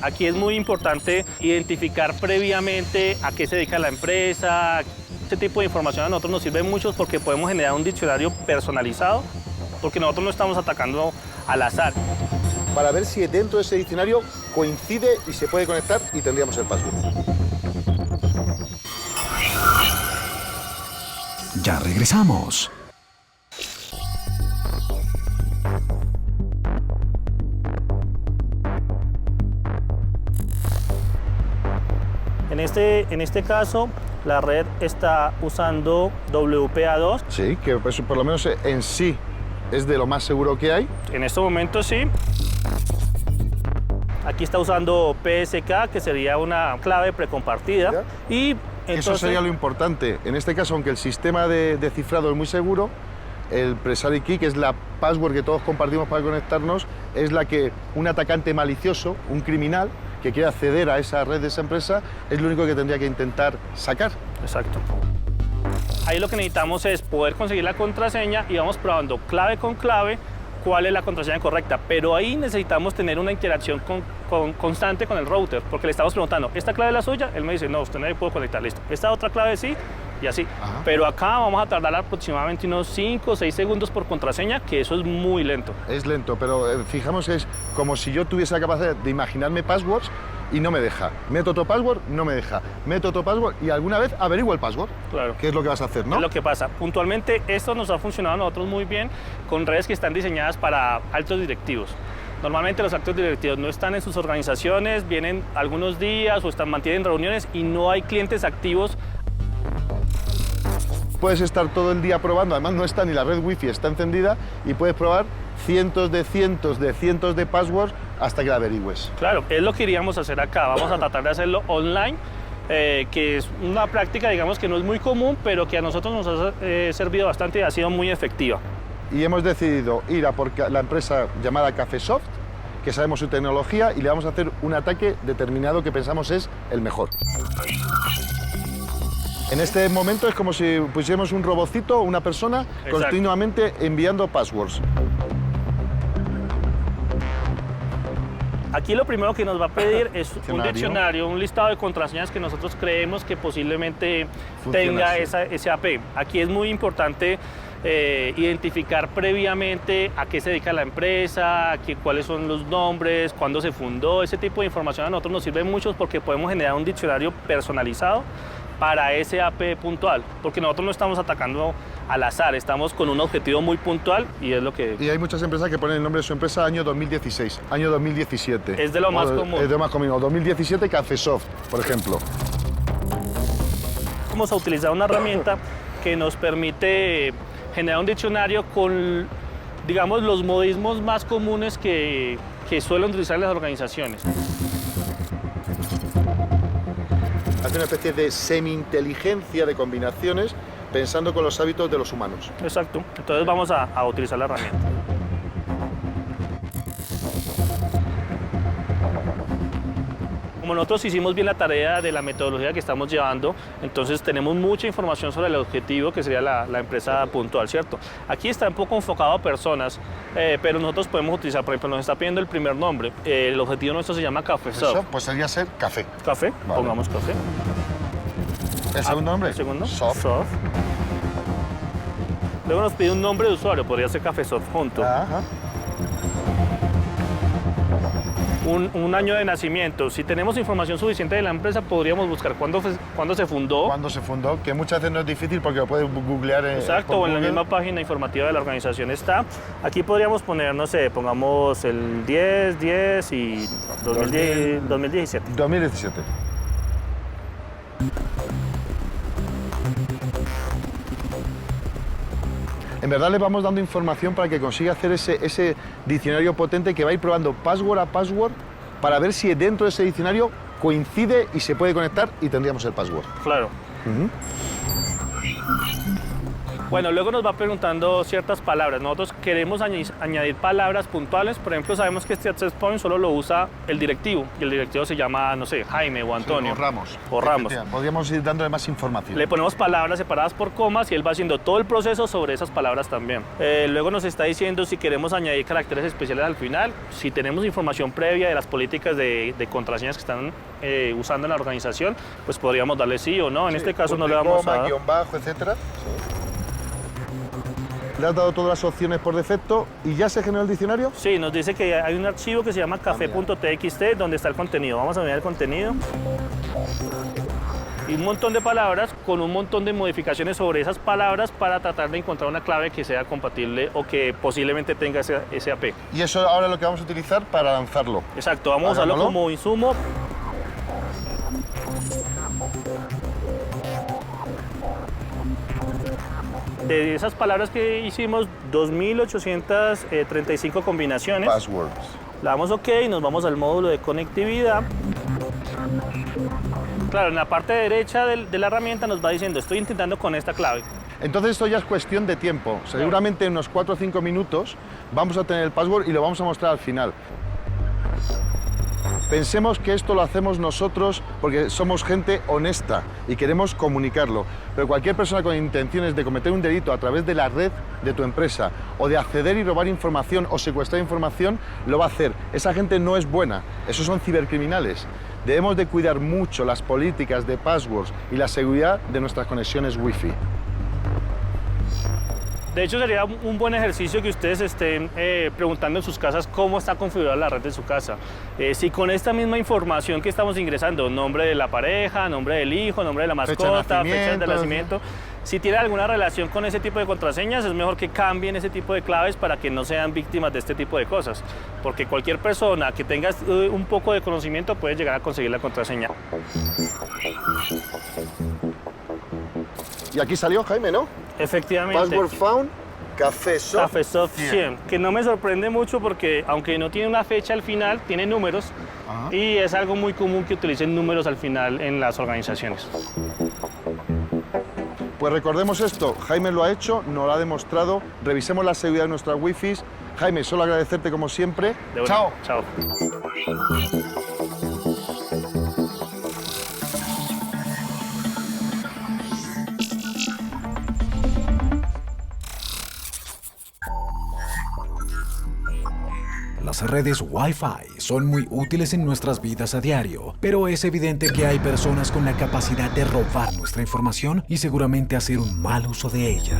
Aquí es muy importante identificar previamente a qué se dedica la empresa. Este tipo de información a nosotros nos sirve mucho porque podemos generar un diccionario personalizado, porque nosotros no estamos atacando al azar. Para ver si dentro de ese diccionario coincide y se puede conectar y tendríamos el password. Ya regresamos. En este caso, la red está usando WPA2. Sí, que pues, por lo menos en sí es de lo más seguro que hay. En este momento sí. Aquí está usando PSK, que sería una clave precompartida. Ya. Y Eso entonces, sería lo importante. En este caso, aunque el sistema de cifrado es muy seguro, el Presary Key, que es la password que todos compartimos para conectarnos, es la que un atacante malicioso, un criminal, que quiere acceder a esa red de esa empresa, es lo único que tendría que intentar sacar. Exacto. Ahí lo que necesitamos es poder conseguir la contraseña y vamos probando clave con clave cuál es la contraseña correcta. Pero ahí necesitamos tener una interacción constante con el router, porque le estamos preguntando, ¿esta clave es la suya? Él me dice, no, usted no le puedo conectar, listo. ¿Esta otra clave sí? Y así. Ajá. Pero acá vamos a tardar aproximadamente unos 5 o 6 segundos por contraseña, que eso es muy lento. Es lento, pero fijamos que es como si yo tuviese la capacidad de imaginarme passwords y no me deja. Meto otro password, no me deja. Meto otro password y alguna vez averiguo el password. Claro. ¿Qué es lo que vas a hacer, no? Es lo que pasa. Puntualmente, esto nos ha funcionado a nosotros muy bien con redes que están diseñadas para altos directivos. Normalmente los altos directivos no están en sus organizaciones, vienen algunos días o mantienen reuniones y no hay clientes activos. Puedes estar todo el día probando, además no está ni la red wifi, está encendida y puedes probar cientos de passwords hasta que la averigües. Claro, es lo que iríamos a hacer acá. Vamos a tratar de hacerlo online, que es una práctica, digamos, que no es muy común, pero que a nosotros nos ha servido bastante y ha sido muy efectiva. Y hemos decidido ir a por la empresa llamada Cafesoft, que sabemos su tecnología, y le vamos a hacer un ataque determinado que pensamos es el mejor. En este momento es como si pusiéramos un robotcito o una persona continuamente enviando passwords. Aquí lo primero que nos va a pedir es un Diccionario. diccionario, un listado de contraseñas que nosotros creemos que posiblemente Funciona tenga así. ese AP. Aquí es muy importante identificar previamente a qué se dedica la empresa, cuáles son los nombres, cuándo se fundó. Ese tipo de información a nosotros nos sirve mucho porque podemos generar un diccionario personalizado para ese AP puntual, porque nosotros no estamos atacando al azar, estamos con un objetivo muy puntual y es lo que... Y hay muchas empresas que ponen el nombre de su empresa año 2016, año 2017. Es de lo más común. Es de lo más común. O 2017 Cafesoft, por ejemplo. Vamos a utilizar una herramienta que nos permite generar un diccionario con, digamos, los modismos más comunes que suelen utilizar las organizaciones. Hace una especie de semi-inteligencia de combinaciones pensando con los hábitos de los humanos. Exacto. Entonces vamos a utilizar la herramienta. Como nosotros hicimos bien la tarea de la metodología que estamos llevando, entonces tenemos mucha información sobre el objetivo que sería la empresa puntual, ¿cierto? Aquí está un poco enfocado a personas, pero nosotros podemos utilizar, por ejemplo, nos está pidiendo el primer nombre. El objetivo nuestro se llama Cafesoft. Eso pues sería ser café. Café, Vale. pongamos café. ¿El segundo nombre? El segundo, Soft. Soft. Luego nos pide un nombre de usuario, podría ser Cafesoft junto. Ajá. Un año de nacimiento. Si tenemos información suficiente de la empresa, podríamos buscar cuándo se fundó. Cuando se fundó, que muchas veces no es difícil porque lo puedes googlear. Exacto, por o en la Google. misma página informativa de la organización está. Aquí podríamos poner, no sé, pongamos el 10 y 2017. 2017. En verdad le vamos dando información para que consiga hacer ese diccionario potente que va a ir probando password a password para ver si dentro de ese diccionario coincide y se puede conectar y tendríamos el password. Claro. Bueno, luego nos va preguntando ciertas palabras. Nosotros queremos añadir palabras puntuales. Por ejemplo, sabemos que este access point solo lo usa el directivo. Y el directivo se llama, no sé, Jaime o Antonio. Sí, o Ramos. O Ramos. Podríamos ir dándole más información. Le ponemos palabras separadas por comas y él va haciendo todo el proceso sobre esas palabras también. Luego nos está diciendo si queremos añadir caracteres especiales al final. Si tenemos información previa de las políticas de contraseñas que están usando en la organización, pues podríamos darle sí o no. En este caso no le vamos a dar. Guión bajo, etcétera. Le has dado todas las opciones por defecto y ya se generó el diccionario. Sí, nos dice que hay un archivo que se llama café.txt donde está el contenido. Vamos a mirar el contenido. Y un montón de palabras con un montón de modificaciones sobre esas palabras para tratar de encontrar una clave que sea compatible o que posiblemente tenga ese AP. Y eso ahora es lo que vamos a utilizar para lanzarlo. Exacto, vamos a usarlo como insumo. De esas palabras que hicimos, 2.835 combinaciones. Passwords. Le damos OK y nos vamos al módulo de conectividad. Claro, en la parte derecha de la herramienta nos va diciendo, estoy intentando con esta clave. Entonces esto ya es cuestión de tiempo. Seguramente en unos 4 o 5 minutos vamos a tener el password y lo vamos a mostrar al final. Pensemos que esto lo hacemos nosotros porque somos gente honesta y queremos comunicarlo. Pero cualquier persona con intenciones de cometer un delito a través de la red de tu empresa o de acceder y robar información o secuestrar información, lo va a hacer. Esa gente no es buena, esos son cibercriminales. Debemos de cuidar mucho las políticas de passwords y la seguridad de nuestras conexiones Wi-Fi. De hecho, sería un buen ejercicio que ustedes estén preguntando en sus casas cómo está configurada la red de su casa. Si con esta misma información que estamos ingresando, nombre de la pareja, nombre del hijo, nombre de la mascota, fecha de nacimiento, si tiene alguna relación con ese tipo de contraseñas, es mejor que cambien ese tipo de claves para que no sean víctimas de este tipo de cosas. Porque cualquier persona que tenga un poco de conocimiento puede llegar a conseguir la contraseña. Y aquí salió Jaime, ¿no? Efectivamente. Password found, Cafesoft. Cafesoft 100, que no me sorprende mucho porque aunque no tiene una fecha al final, tiene números. Ajá. Y es algo muy común que utilicen números al final en las organizaciones. Pues recordemos esto, Jaime lo ha hecho, nos lo ha demostrado, revisemos la seguridad de nuestras Wi-Fi. Jaime, solo agradecerte como siempre. Chao. Chao. Las redes Wi-Fi son muy útiles en nuestras vidas a diario, pero es evidente que hay personas con la capacidad de robar nuestra información y seguramente hacer un mal uso de ella.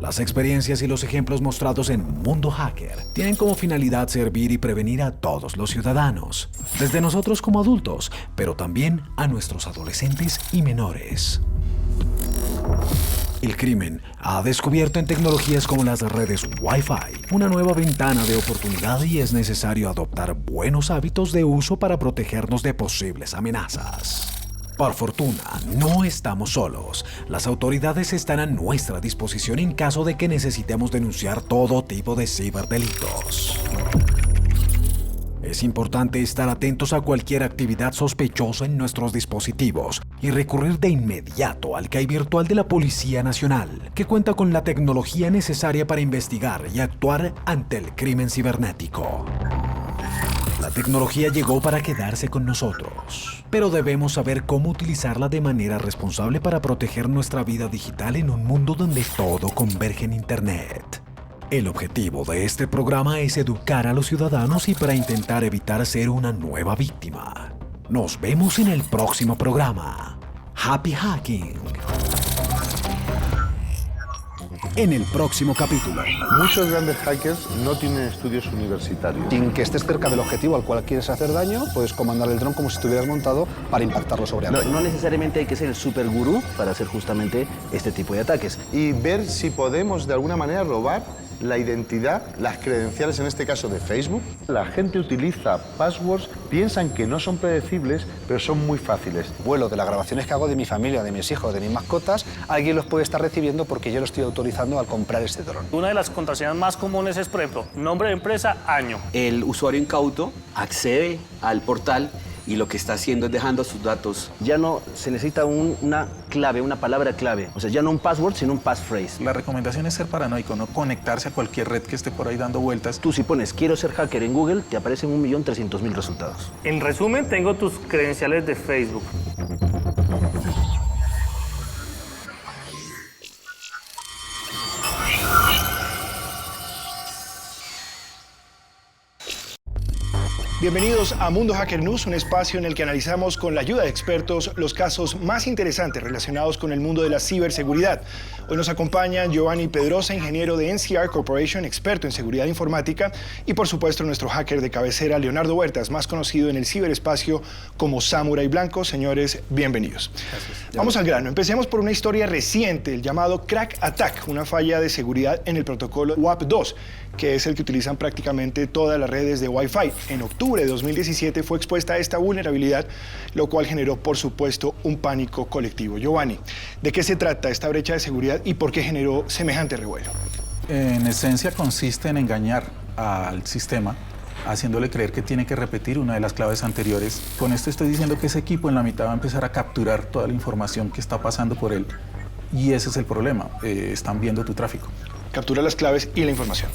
Las experiencias y los ejemplos mostrados en Mundo Hacker tienen como finalidad servir y prevenir a todos los ciudadanos, desde nosotros como adultos, pero también a nuestros adolescentes y menores. El crimen ha descubierto en tecnologías como las redes Wi-Fi una nueva ventana de oportunidad y es necesario adoptar buenos hábitos de uso para protegernos de posibles amenazas. Por fortuna, no estamos solos. Las autoridades están a nuestra disposición en caso de que necesitemos denunciar todo tipo de ciberdelitos. Es importante estar atentos a cualquier actividad sospechosa en nuestros dispositivos y recurrir de inmediato al CAI virtual de la Policía Nacional, que cuenta con la tecnología necesaria para investigar y actuar ante el crimen cibernético. La tecnología llegó para quedarse con nosotros, pero debemos saber cómo utilizarla de manera responsable para proteger nuestra vida digital en un mundo donde todo converge en Internet. El objetivo de este programa es educar a los ciudadanos y para intentar evitar ser una nueva víctima. Nos vemos en el próximo programa. Happy Hacking. En el próximo capítulo. Muchos grandes hackers no tienen estudios universitarios. Sin que estés cerca del objetivo al cual quieres hacer daño, puedes comandar el dron como si estuvieras montado para impactarlo sobre algo. No necesariamente hay que ser el super gurú para hacer justamente este tipo de ataques. Y ver si podemos de alguna manera robar la identidad, las credenciales, en este caso de Facebook. La gente utiliza passwords, piensan que no son predecibles, pero son muy fáciles. Vuelo de las grabaciones que hago de mi familia, de mis hijos, de mis mascotas, alguien los puede estar recibiendo porque yo lo estoy autorizando al comprar este dron. Una de las contraseñas más comunes es, por ejemplo, nombre de empresa, año. El usuario incauto accede al portal y lo que está haciendo es dejando sus datos. Ya no se necesita una clave, una palabra clave. O sea, ya no un password, sino un passphrase. La recomendación es ser paranoico, no conectarse a cualquier red que esté por ahí dando vueltas. Tú si pones quiero ser hacker en Google, te aparecen 1.300.000 resultados. En resumen, tengo tus credenciales de Facebook. Bienvenidos a Mundo Hacker News, un espacio en el que analizamos con la ayuda de expertos los casos más interesantes relacionados con el mundo de la ciberseguridad. Hoy nos acompañan Giovanni Pedrosa, ingeniero de NCR Corporation, experto en seguridad informática, y por supuesto nuestro hacker de cabecera, Leonardo Huertas, más conocido en el ciberespacio como Samurai Blanco. Señores, bienvenidos. Gracias. Vamos al grano. Empecemos por una historia reciente, el llamado Crack Attack, una falla de seguridad en el protocolo WAP2, que es el que utilizan prácticamente todas las redes de Wi-Fi. En octubre de 2017 fue expuesta esta vulnerabilidad, lo cual generó, por supuesto, un pánico colectivo. Giovanni, ¿de qué se trata esta brecha de seguridad y por qué generó semejante revuelo? En esencia consiste en engañar al sistema, haciéndole creer que tiene que repetir una de las claves anteriores. Con esto estoy diciendo que ese equipo en la mitad va a empezar a capturar toda la información que está pasando por él. Y ese es el problema, están viendo tu tráfico. Captura las claves y la información.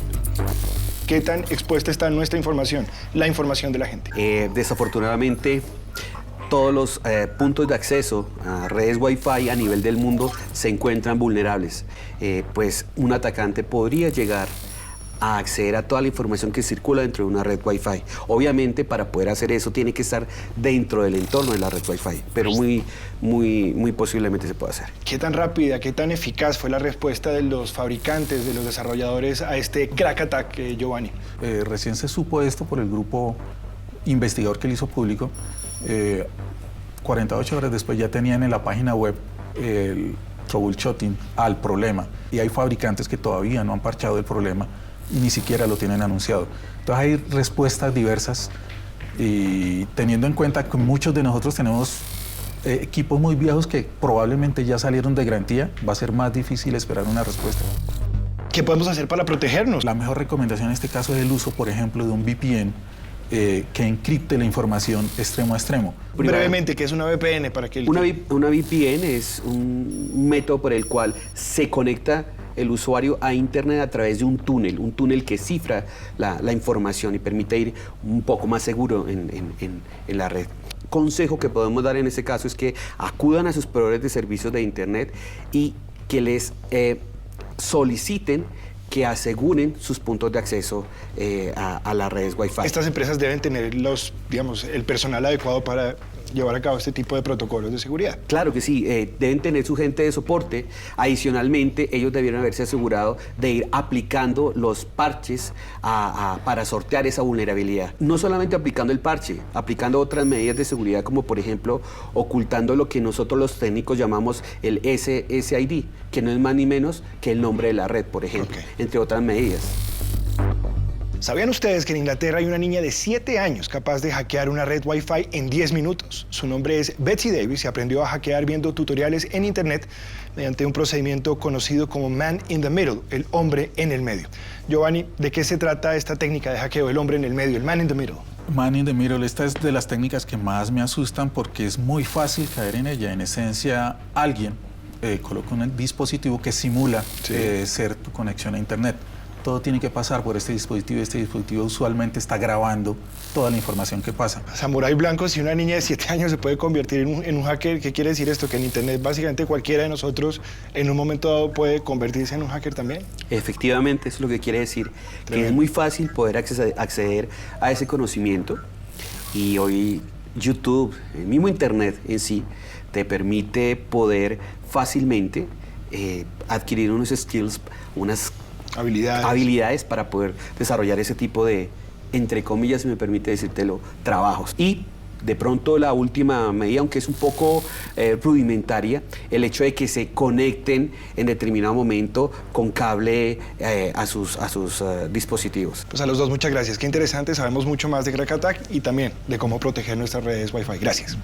¿Qué tan expuesta está nuestra información, la información de la gente? Desafortunadamente, todos los puntos de acceso a redes Wi-Fi a nivel del mundo se encuentran vulnerables. Pues un atacante podría llegar a acceder a toda la información que circula dentro de una red Wi-Fi. Obviamente, para poder hacer eso, tiene que estar dentro del entorno de la red Wi-Fi, pero muy posiblemente se puede hacer. ¿Qué tan rápida, qué tan eficaz fue la respuesta de los fabricantes, de los desarrolladores a este crack attack, Giovanni? Recién se supo esto por el grupo investigador que lo hizo público. 48 horas después ya tenían en la página web el troubleshooting al problema. Y hay fabricantes que todavía no han parchado el problema y ni siquiera lo tienen anunciado. Entonces hay respuestas diversas y teniendo en cuenta que muchos de nosotros tenemos equipos muy viejos que probablemente ya salieron de garantía, va a ser más difícil esperar una respuesta. ¿Qué podemos hacer para protegernos? La mejor recomendación en este caso es el uso, por ejemplo, de un VPN que encripte la información extremo a extremo. Brevemente, ¿qué es una VPN? Para que Una VPN es un método por el cual se conecta el usuario a Internet a través de un túnel que cifra la información y permite ir un poco más seguro en la red. Consejo que podemos dar en este caso es que acudan a sus proveedores de servicios de Internet y que les soliciten que aseguren sus puntos de acceso a las redes Wi-Fi. Estas empresas deben tener el personal adecuado para llevar a cabo este tipo de protocolos de seguridad. Claro que sí, deben tener su gente de soporte. Adicionalmente, ellos debieron haberse asegurado de ir aplicando los parches para sortear esa vulnerabilidad. No solamente aplicando el parche, aplicando otras medidas de seguridad, como por ejemplo, ocultando lo que nosotros los técnicos llamamos el SSID, que no es más ni menos que el nombre de la red, por ejemplo, entre otras medidas. ¿Sabían ustedes que en Inglaterra hay una niña de 7 años capaz de hackear una red Wi-Fi en 10 minutos? Su nombre es Betsy Davis y aprendió a hackear viendo tutoriales en Internet mediante un procedimiento conocido como Man in the Middle, el hombre en el medio. Giovanni, ¿de qué se trata esta técnica de hackeo, el hombre en el medio, el Man in the Middle? Man in the Middle, esta es de las técnicas que más me asustan porque es muy fácil caer en ella. En esencia, alguien coloca un dispositivo que simula ser tu conexión a Internet. Todo tiene que pasar por este dispositivo y este dispositivo usualmente está grabando toda la información que pasa. Samurai Blanco, si una niña de 7 años se puede convertir en un hacker, ¿qué quiere decir esto? Que en Internet básicamente cualquiera de nosotros en un momento dado puede convertirse en un hacker también. Efectivamente, eso es lo que quiere decir, que es muy fácil poder acceder a ese conocimiento y hoy YouTube, el mismo Internet en sí, te permite poder fácilmente adquirir unos skills, unas habilidades para poder desarrollar ese tipo de, entre comillas, si me permite decírtelo, trabajos. Y De pronto la última medida, aunque es un poco rudimentaria, el hecho de que se conecten en determinado momento con cable a sus dispositivos. Pues a los dos muchas gracias, qué interesante, sabemos mucho más de Crack Attack y también de cómo proteger nuestras redes Wi-Fi. Gracias.